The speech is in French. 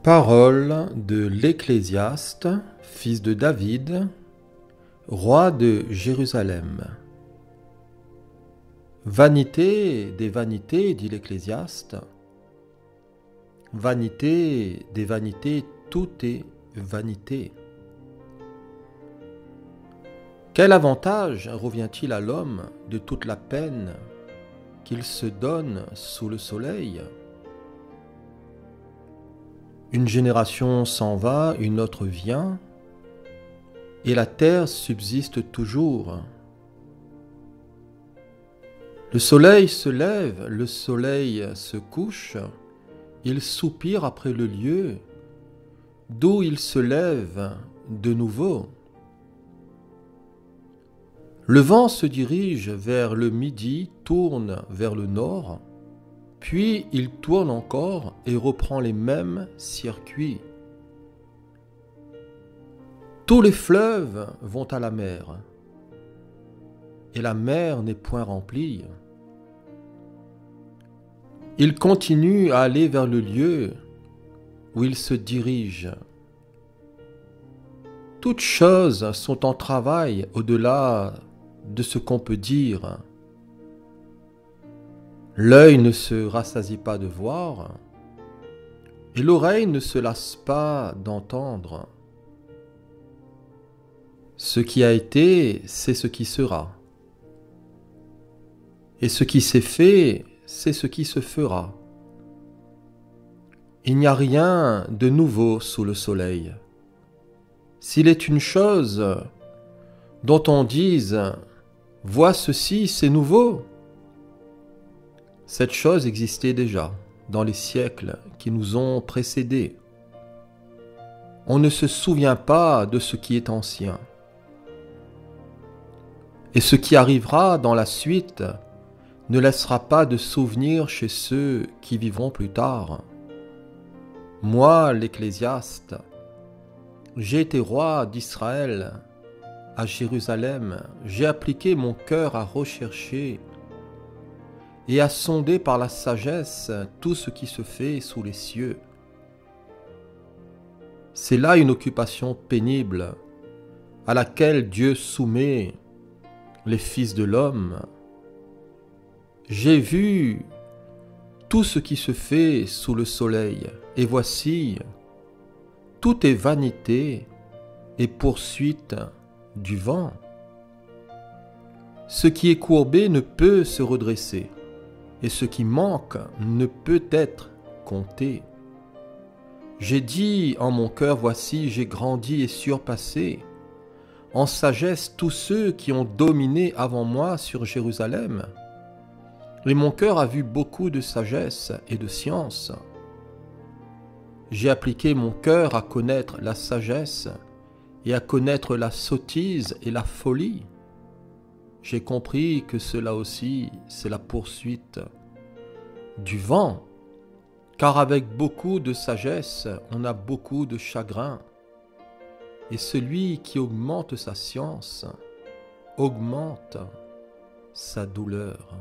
Parole de l'Ecclésiaste, fils de David, roi de Jérusalem. Vanité des vanités, dit l'Ecclésiaste. Vanité des vanités, tout est vanité. Quel avantage revient-il à l'homme de toute la peine qu'il se donne sous le soleil ? Une génération s'en va, une autre vient, et la terre subsiste toujours. Le soleil se lève, le soleil se couche, il soupire après le lieu, d'où il se lève de nouveau. Le vent se dirige vers le midi, tourne vers le nord, puis il tourne encore et reprend les mêmes circuits. Tous les fleuves vont à la mer, et la mer n'est point remplie. Il continue à aller vers le lieu où il se dirige. Toutes choses sont en travail au-delà de ce qu'on peut dire. L'œil ne se rassasie pas de voir, et l'oreille ne se lasse pas d'entendre. Ce qui a été, c'est ce qui sera. Et ce qui s'est fait, c'est ce qui se fera. Il n'y a rien de nouveau sous le soleil. S'il est une chose dont on dise « Vois ceci, c'est nouveau », cette chose existait déjà dans les siècles qui nous ont précédés. On ne se souvient pas de ce qui est ancien. Et ce qui arrivera dans la suite ne laissera pas de souvenir chez ceux qui vivront plus tard. Moi, l'Ecclésiaste, j'ai été roi d'Israël à Jérusalem, j'ai appliqué mon cœur à rechercher et à sonder par la sagesse tout ce qui se fait sous les cieux. C'est là une occupation pénible à laquelle Dieu soumet les fils de l'homme. J'ai vu tout ce qui se fait sous le soleil, et voici, tout est vanité et poursuite du vent. Ce qui est courbé ne peut se redresser, et ce qui manque ne peut être compté. J'ai dit en mon cœur, voici, j'ai grandi et surpassé en sagesse tous ceux qui ont dominé avant moi sur Jérusalem. Et mon cœur a vu beaucoup de sagesse et de science. J'ai appliqué mon cœur à connaître la sagesse et à connaître la sottise et la folie. J'ai compris que cela aussi, c'est la poursuite du vent, car avec beaucoup de sagesse, on a beaucoup de chagrin. Et celui qui augmente sa science, augmente sa douleur.